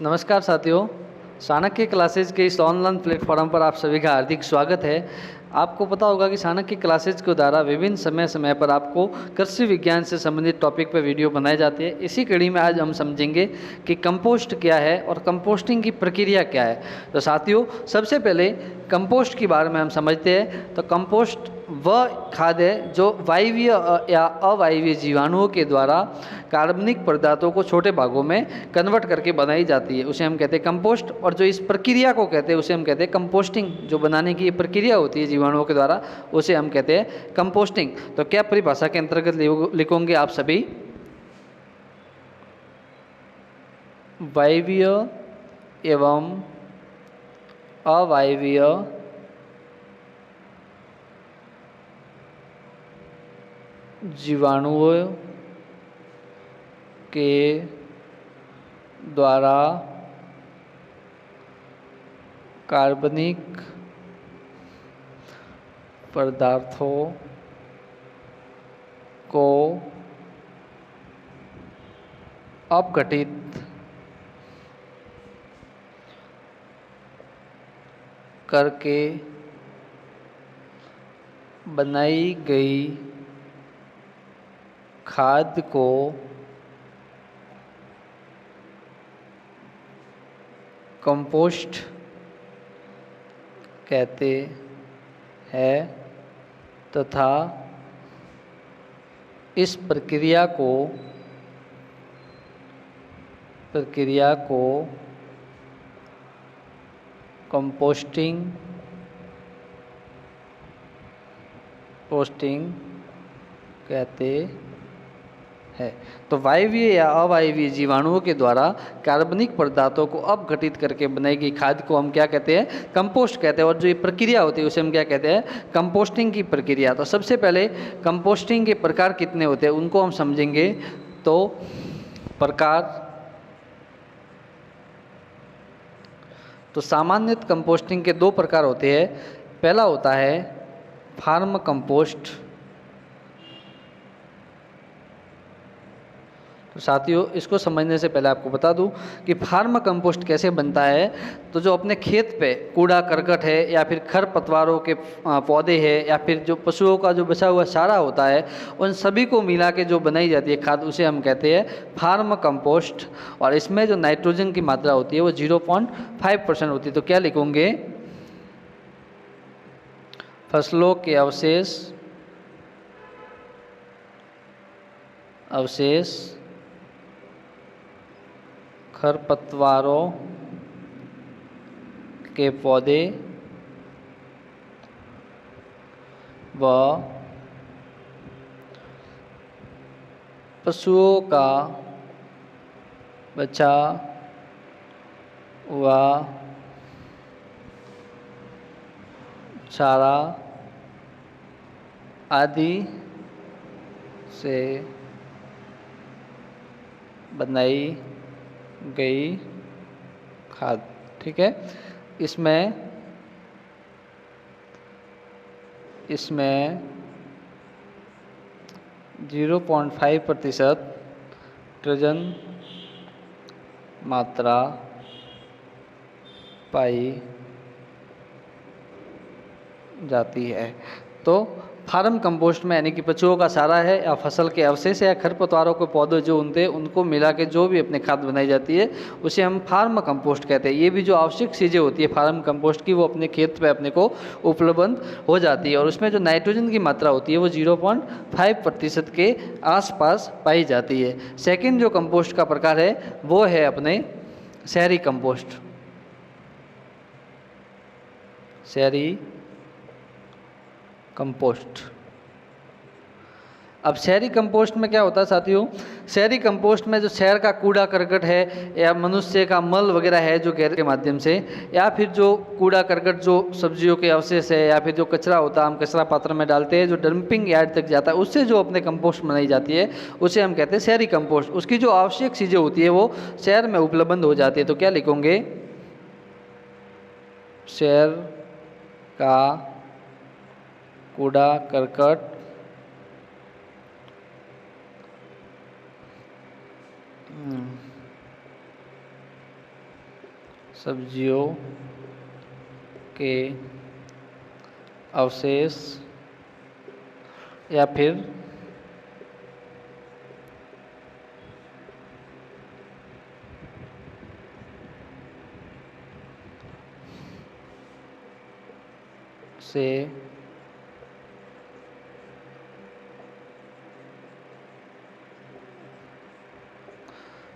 नमस्कार साथियों, चाणक्य क्लासेज के इस ऑनलाइन प्लेटफॉर्म पर आप सभी का हार्दिक स्वागत है। आपको पता होगा कि चाणक्य क्लासेज के द्वारा विभिन्न समय समय पर आपको कृषि विज्ञान से संबंधित टॉपिक पर वीडियो बनाई जाती है। इसी कड़ी में आज हम समझेंगे कि कंपोस्ट क्या है और कंपोस्टिंग की प्रक्रिया क्या है। तो साथियों, सबसे पहले कंपोस्ट के बारे में हम समझते हैं। तो कंपोस्ट वह खाद है जो वायवीय या अवायवीय जीवाणुओं के द्वारा कार्बनिक पदार्थों को छोटे भागों में कन्वर्ट करके बनाई जाती है, उसे हम कहते हैं कंपोस्ट। और जो इस प्रक्रिया को कहते हैं उसे हम कहते हैं कंपोस्टिंग। जो बनाने की ये प्रक्रिया होती है जीवाणुओं के द्वारा, उसे हम कहते हैं कंपोस्टिंग। तो क्या परिभाषा के अंतर्गत लिखोगे आप सभी? वायवीय एवं अवायवीय जीवाणुओं के द्वारा कार्बनिक पदार्थों को अपघटित करके बनाई गई खाद को कंपोस्ट कहते हैं तथा इस प्रक्रिया को कंपोस्टिंग कहते है। तो वायवीय या अवायवीय जीवाणुओं के द्वारा कार्बनिक पदार्थों को अपघटित करके बनाई गई खाद को हम क्या कहते हैं? कंपोस्ट कहते हैं। और जो ये प्रक्रिया होती है उसे हम क्या कहते हैं? कंपोस्टिंग की प्रक्रिया। तो सबसे पहले कंपोस्टिंग के प्रकार कितने होते हैं उनको हम समझेंगे। तो सामान्यतः कंपोस्टिंग के दो प्रकार होते हैं। पहला होता है फार्म कंपोस्ट। तो साथियों, इसको समझने से पहले आपको बता दूं कि फार्म कंपोस्ट कैसे बनता है। तो जो अपने खेत पे कूड़ा करकट है या फिर खरपतवारों के पौधे हैं या फिर जो पशुओं का जो बचा हुआ चारा होता है, उन सभी को मिला के जो बनाई जाती है खाद, उसे हम कहते हैं फार्म कंपोस्ट। और इसमें जो नाइट्रोजन की मात्रा होती है वो 0.5% होती है। तो क्या लिखोगे? फसलों के अवशेष खरपतवारों के पौधे व पशुओं का बचा हुआ चारा आदि से बनाई गई खाद। ठीक है। इसमें 0.5% नाइट्रोजन मात्रा पाई जाती है। तो फार्म कंपोस्ट में यानी कि पशुओं का चारा है या फसल के अवशेष या खरपतवारों के पौधे जो उनते उनको मिला के जो भी अपने खाद बनाई जाती है उसे हम फार्म कंपोस्ट कहते हैं। ये भी जो आवश्यक चीज़ें होती है फार्म कंपोस्ट की, वो अपने खेत पे अपने को उपलब्ध हो जाती है। और उसमें जो नाइट्रोजन की मात्रा होती है वो 0.5% के आसपास पाई जाती है। सेकेंड जो कंपोस्ट का प्रकार है वो है अपने शहरी कंपोस्ट। शहरी कंपोस्ट। अब शहरी कंपोस्ट में क्या होता है साथियों? शहरी कंपोस्ट में जो शहर का कूड़ा करकट है या मनुष्य का मल वगैरह है जो गैर के माध्यम से, या फिर जो कूड़ा करकट जो सब्जियों के अवशेष है या फिर जो कचरा होता है हम कचरा पात्र में डालते हैं, जो डंपिंग यार्ड तक जाता है, उससे जो अपने कंपोस्ट बनाई जाती है उसे हम कहते हैं शहरी कंपोस्ट। उसकी जो आवश्यक चीज़ें होती है वो शहर में उपलब्ध हो जाती है। तो क्या लिखोगे? शहर का कूड़ा करकट सब्जियों के अवशेष या फिर से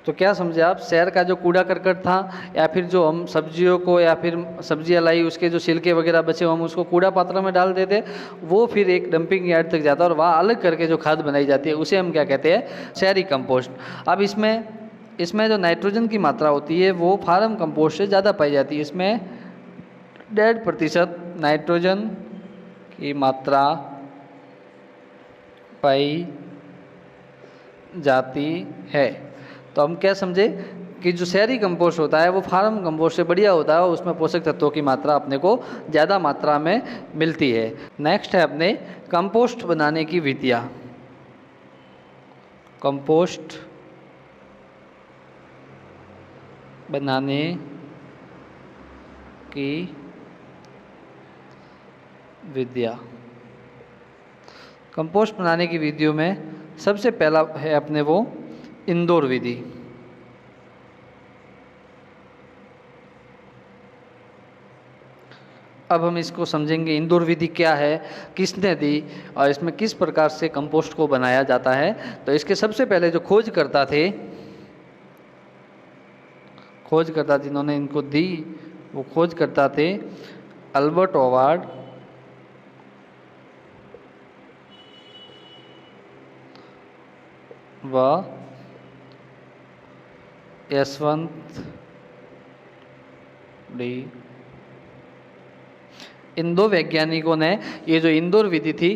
तो क्या समझे आप, शहर का जो कूड़ा करकट था या फिर जो हम सब्जियों को या फिर सब्जियां लाई उसके जो छिलके वगैरह बचे हम उसको कूड़ा पात्र में डाल देते, वो फिर एक डंपिंग यार्ड तक जाता है और वहाँ अलग करके जो खाद बनाई जाती है उसे हम क्या कहते हैं, शहरी कंपोस्ट। अब इसमें जो नाइट्रोजन की मात्रा होती है वो फार्म कंपोस्ट से ज़्यादा पाई जाती है। इसमें 1.5% नाइट्रोजन की मात्रा पाई जाती है। तो हम क्या समझे कि जो शहरी कंपोस्ट होता है वो फार्म कंपोस्ट से बढ़िया होता है और उसमें पोषक तत्वों की मात्रा अपने को ज़्यादा मात्रा में मिलती है। नेक्स्ट है अपने कंपोस्ट बनाने की विधियाँ। कंपोस्ट बनाने की विधियाँ। कंपोस्ट बनाने की विधियों में सबसे पहला है अपने वो इंदौर विधि। अब हम इसको समझेंगे इंदौर विधि क्या है, किसने दी और इसमें किस प्रकार से कंपोस्ट को बनाया जाता है। तो इसके सबसे पहले जो खोजकर्ता जिन्होंने इनको दी वो खोजकर्ता थे अल्बर्ट हॉवर्ड व यशवंत डी। इन दो वैज्ञानिकों ने ये जो इंदौर विधि थी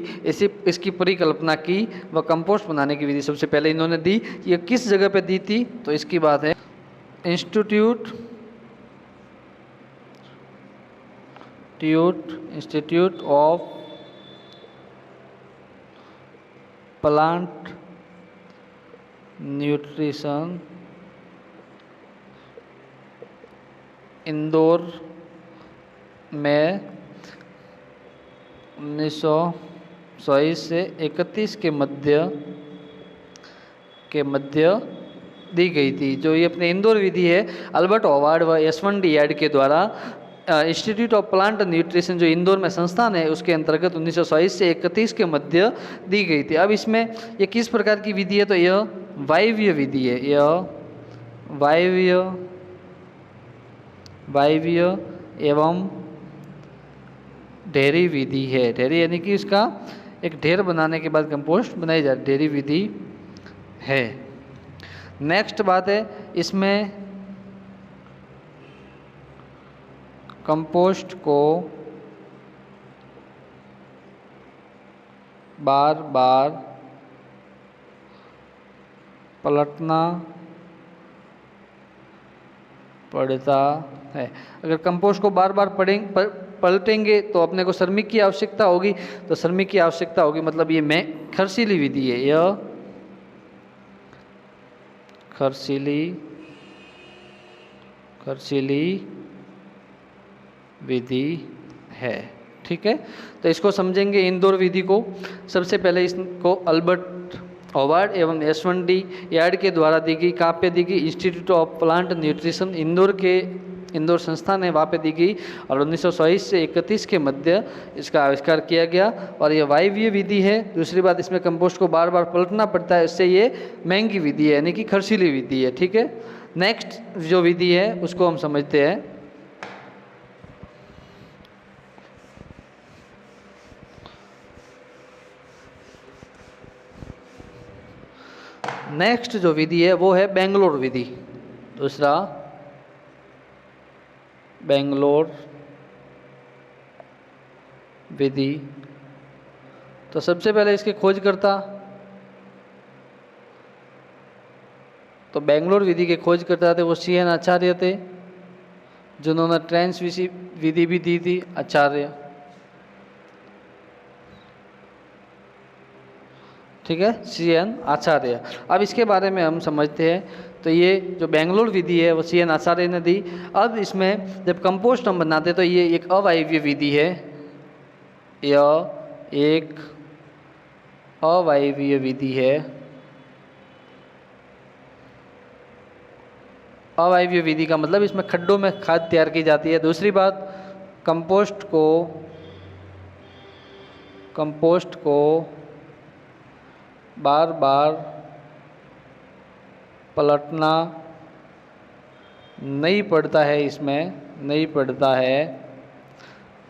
इसकी परिकल्पना की व कंपोस्ट बनाने की विधि सबसे पहले इन्होंने दी। ये किस जगह पे दी थी, तो इसकी बात है institute of plant nutrition Indore में 1920 से 31 के मध्य दी गई थी। जो ये अपने इंदौर विधि है अल्बर्ट हॉवर्ड व यशवंत डी यार्ड के द्वारा इंस्टीट्यूट ऑफ प्लांट न्यूट्रिशन जो इंदौर में संस्थान है उसके अंतर्गत 1920 से 31 के मध्य दी गई थी। अब इसमें ये किस प्रकार की विधि है, तो यह वायवीय विधि है। यह वायवीय एवं ढेरी विधि है। ढेरी यानी कि इसका एक ढेर बनाने के बाद कंपोस्ट बनाई जाती, ढेरी विधि है। नेक्स्ट बात है इसमें कंपोस्ट को बार बार पलटना पड़ता है। अगर कंपोस्ट को बार बार पलटेंगे तो अपने को श्रमिक की आवश्यकता होगी, तो श्रमिक की आवश्यकता होगी मतलब ये खर्चीली विधि है। यह खर्चीली विधि है। ठीक है, तो इसको समझेंगे इंदौर विधि को। सबसे पहले इसको अल्बर्ट हॉवर्ड एवं यशवंत डी यार्ड के द्वारा दी गई। कहाँ पे दी गई, institute of plant nutrition Indore संस्थान है वहाँ पे दी गई और 1920 से 31 के मध्य इसका आविष्कार किया गया और ये वायवीय विधि है। दूसरी बात इसमें कंपोस्ट को बार बार पलटना पड़ता है, इससे ये महंगी विधि है यानी कि खर्चीली विधि है। ठीक है, नेक्स्ट जो विधि है उसको हम समझते हैं। नेक्स्ट जो विधि है वो है बेंगलोर विधि। दूसरा बेंगलोर विधि। तो सबसे पहले इसके खोजकर्ता, तो बेंगलोर विधि के खोजकर्ता थे वो CN आचार्य थे, जिन्होंने ट्रांस विधि भी दी थी, आचार्य। ठीक है, CN आचार्य। अब इसके बारे में हम समझते हैं। तो ये जो बेंगलोर विधि है वो CN आचार्य ने दी। अब इसमें जब कंपोस्ट हम बनाते तो ये एक अवायवीय विधि है, यह एक अवायवीय विधि है। अवायवीय विधि का मतलब इसमें खड्डों में खाद तैयार की जाती है। दूसरी बात, कंपोस्ट को बार बार पलटना नहीं पड़ता है, इसमें नहीं पड़ता है।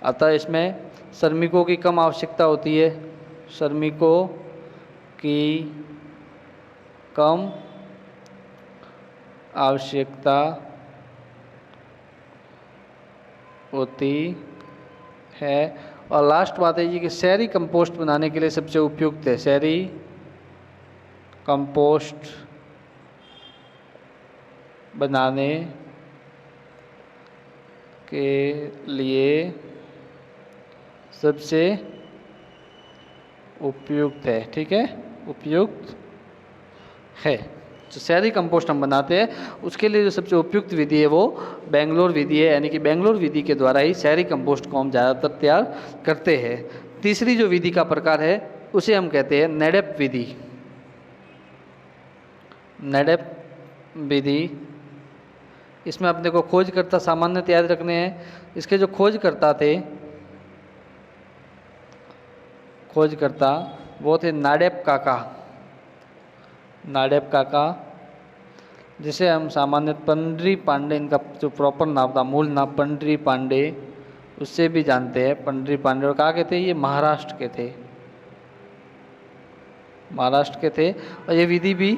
अतः इसमें श्रमिकों की कम आवश्यकता होती है, श्रमिकों की कम आवश्यकता होती है। और लास्ट बात है ये कि शहरी कंपोस्ट बनाने के लिए सबसे उपयुक्त है, शहरी कंपोस्ट बनाने के लिए सबसे उपयुक्त है। ठीक है, उपयुक्त है। जो शहरी कंपोस्ट हम बनाते हैं उसके लिए जो सबसे उपयुक्त विधि है वो बेंगलोर विधि है, यानी कि बेंगलोर विधि के द्वारा ही शहरी कंपोस्ट को हम ज़्यादातर तैयार करते हैं। तीसरी जो विधि का प्रकार है उसे हम कहते हैं नेडेप विधि। नेडेप विधि, इसमें अपने को खोजकर्ता सामान्य याद रखने हैं। इसके जो खोजकर्ता वो थे नाडेप काका, नाडेप काका, जिसे हम सामान्य पंडरी पांडे, इनका जो प्रॉपर नाम था, मूल नाम पंडरी पांडे, उससे भी जानते हैं पंडरी पांडे। और कहाँ के थे ये? महाराष्ट्र के थे, महाराष्ट्र के थे। और ये विधि भी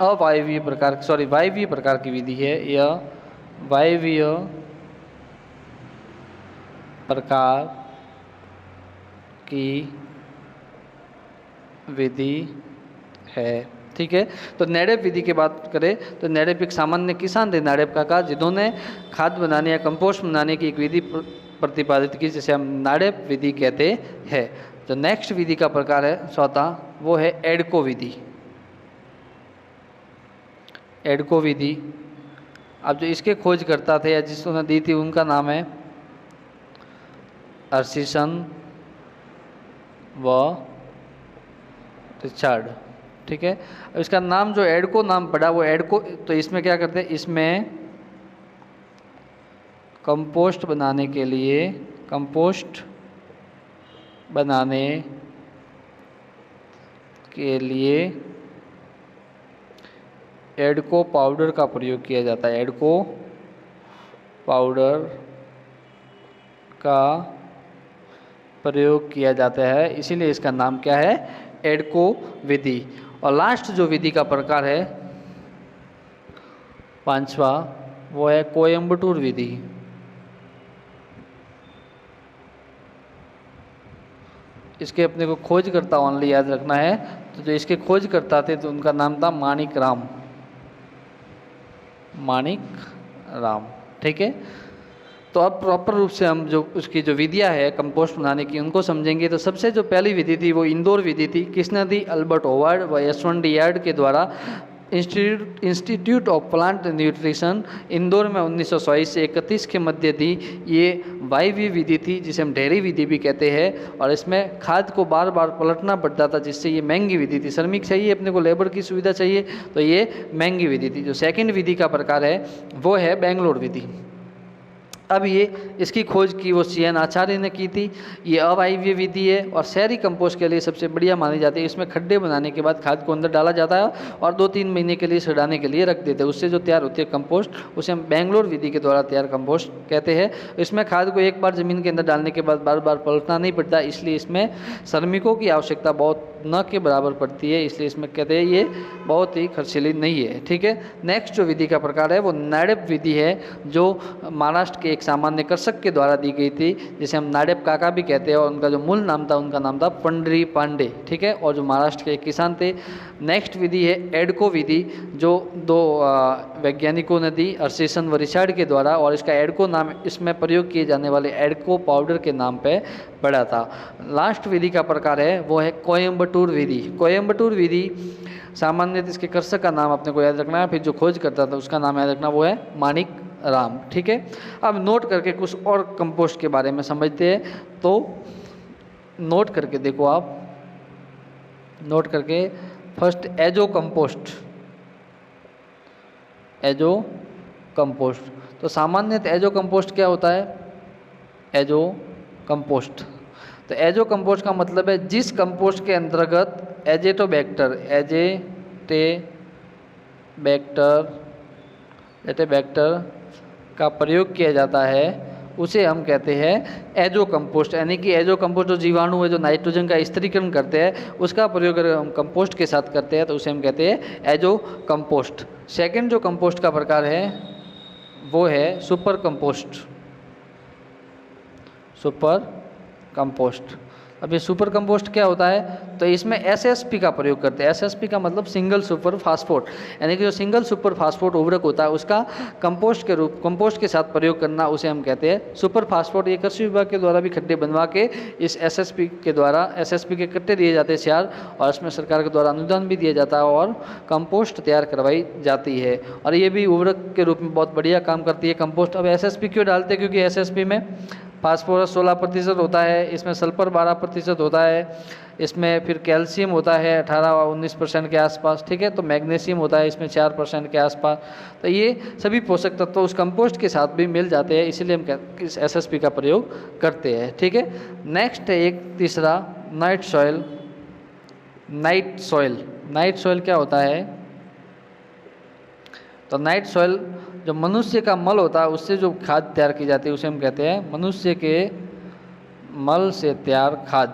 वायवीय प्रकार की विधि है। यह वायवीय प्रकार की विधि है। ठीक है, तो नेडेप विधि की बात करें तो नेडेप एक सामान्य किसान थे, नाडेप काका, जिन्होंने खाद बनाने या कंपोस्ट बनाने की एक विधि प्रतिपादित की, जिसे हम नाडेप विधि कहते हैं। जो नेक्स्ट विधि का प्रकार है चौथा, वो है एडको विधि। एडको विधि, अब जो इसके खोजकर्ता थे या जिसने दी थी उनका नाम है अर्सिसन व रिचर्ड। ठीक है, अब इसका नाम जो एडको नाम पड़ा वो एडको, तो इसमें क्या करते हैं, इसमें कंपोस्ट बनाने के लिए एडको पाउडर का प्रयोग किया जाता है। एडको पाउडर का प्रयोग किया जाता है, इसीलिए इसका नाम क्या है? एडको विधि। और लास्ट जो विधि का प्रकार है पांचवा, वो है कोयम्बटूर विधि। इसके अपने को खोजकर्ता ओनली याद रखना है। तो जो इसके खोजकर्ता थे तो उनका नाम था माणिक राम। ठीक है, तो अब प्रॉपर रूप से हम जो उसकी जो विधियां है कंपोस्ट बनाने की उनको समझेंगे। तो सबसे जो पहली विधि थी वो इंदौर विधि थी। किसने दी? अल्बर्ट होवार्ड व यशवंत यार्ड के द्वारा institute of plant nutrition Indore में 1927 से 31 के मध्य दी। ये वायवीय विधि थी जिसे हम डेयरी विधि भी कहते हैं, और इसमें खाद को बार बार पलटना पड़ता था, जिससे ये महंगी विधि थी। श्रमिक चाहिए, अपने को लेबर की सुविधा चाहिए, तो ये महंगी विधि थी। जो सेकंड विधि का प्रकार है वो है बेंगलोर विधि। अब ये इसकी खोज की वो CN आचार्य ने की थी। ये अवायवीय विधि है और शहरी कंपोस्ट के लिए सबसे बढ़िया मानी जाती है। इसमें खड्डे बनाने के बाद खाद को अंदर डाला जाता है और 2-3 महीने के लिए सड़ाने के लिए रख देते हैं। उससे जो तैयार होती है कंपोस्ट, उसे हम बेंगलोर विधि के द्वारा तैयार कंपोस्ट कहते हैं। इसमें खाद को एक बार ज़मीन के अंदर डालने के बाद बार बार पलटना नहीं पड़ता, इसलिए इसमें श्रमिकों की आवश्यकता बहुत न के बराबर पड़ती है, इसलिए इसमें कहते हैं ये बहुत ही खर्चीली नहीं है। ठीक है, नेक्स्ट जो विधि का प्रकार है वो नाडेप विधि है, जो महाराष्ट्र के एक सामान्य कृषक के द्वारा दी गई थी, जिसे हम नाडेप काका भी कहते हैं। और उनका जो मूल नाम था उनका नाम था पंडरी पांडे। ठीक है, और जो महाराष्ट्र के किसान थे। नेक्स्ट विधि है एडको विधि, जो दो वैज्ञानिकों ने दी अर्सेसन व रिचार्ड के द्वारा, और इसका एडको नाम इसमें प्रयोग किए जाने वाले एडको पाउडर के नाम पे पड़ा था। लास्ट विधि का प्रकार है वो है कोयम्बटूर विधि। कोयम्बटूर विधि सामान्यतः इसके कर्षक का नाम अपने को याद रखना है, फिर जो खोज करता था उसका नाम याद रखना, वो है माणिक राम। ठीक है, अब नोट करके कुछ और कंपोस्ट के बारे में समझते हैं। तो नोट करके देखो आप, नोट करके first azo compost. Azo compost, तो सामान्यतः एजो कंपोस्ट क्या होता है? एजो कंपोस्ट, तो एजो कंपोस्ट का मतलब है जिस कंपोस्ट के अंतर्गत एजेटोबैक्टर का प्रयोग किया जाता है उसे हम कहते हैं एजो कंपोस्ट। यानी कि एजो कंपोस्ट जो जीवाणु है जो नाइट्रोजन का स्थिरीकरण करते हैं उसका प्रयोग अगर हम कंपोस्ट के साथ करते हैं तो उसे हम कहते हैं एजो कंपोस्ट। सेकंड जो कंपोस्ट का प्रकार है वो है सुपर कंपोस्ट। सुपर कंपोस्ट, अब ये सुपर कंपोस्ट क्या होता है? तो इसमें एसएसपी का प्रयोग करते हैं। एसएसपी का मतलब सिंगल सुपर फास्फोट, यानी कि जो सिंगल सुपर फास्फोट उर्वरक होता है उसका कंपोस्ट के साथ प्रयोग करना, उसे हम कहते हैं सुपर फास्फोट। ये कृषि विभाग के द्वारा भी खड्डे बनवा के इस एसएसपी के कट्टे दिए जाते हैं तैयार, और इसमें सरकार के द्वारा अनुदान भी दिया जाता है और कंपोस्ट तैयार करवाई जाती है, और ये भी उर्वरक के रूप में बहुत बढ़िया काम करती है कंपोस्ट। अब एसएसपी क्यों डालते हैं? क्योंकि एसएसपी में फास्फोरस 16% होता है, इसमें सल्फर 12% होता है, इसमें फिर कैल्शियम होता है 18-19% के आसपास। ठीक है, तो मैग्नीशियम होता है इसमें 4% के आसपास। तो ये सभी पोषक तत्व उस कंपोस्ट के साथ भी मिल जाते हैं, इसीलिए हम इस एसएसपी का प्रयोग करते हैं। ठीक है, नेक्स्ट है एक तीसरा नाइट सॉइल। नाइट सॉइल क्या होता है? तो नाइट सॉइल जो मनुष्य का मल होता है उससे जो खाद तैयार की जाती है उसे हम कहते हैं मनुष्य के मल से तैयार खाद,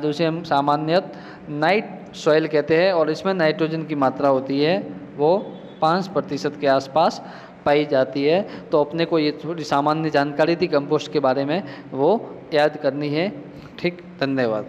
उसे हम सामान्यतः नाइट सॉइल कहते हैं, और इसमें नाइट्रोजन की मात्रा होती है वो 5% के आसपास पाई जाती है। तो अपने को ये थोड़ी सामान्य जानकारी थी कंपोस्ट के बारे में, वो याद करनी है। ठीक, धन्यवाद।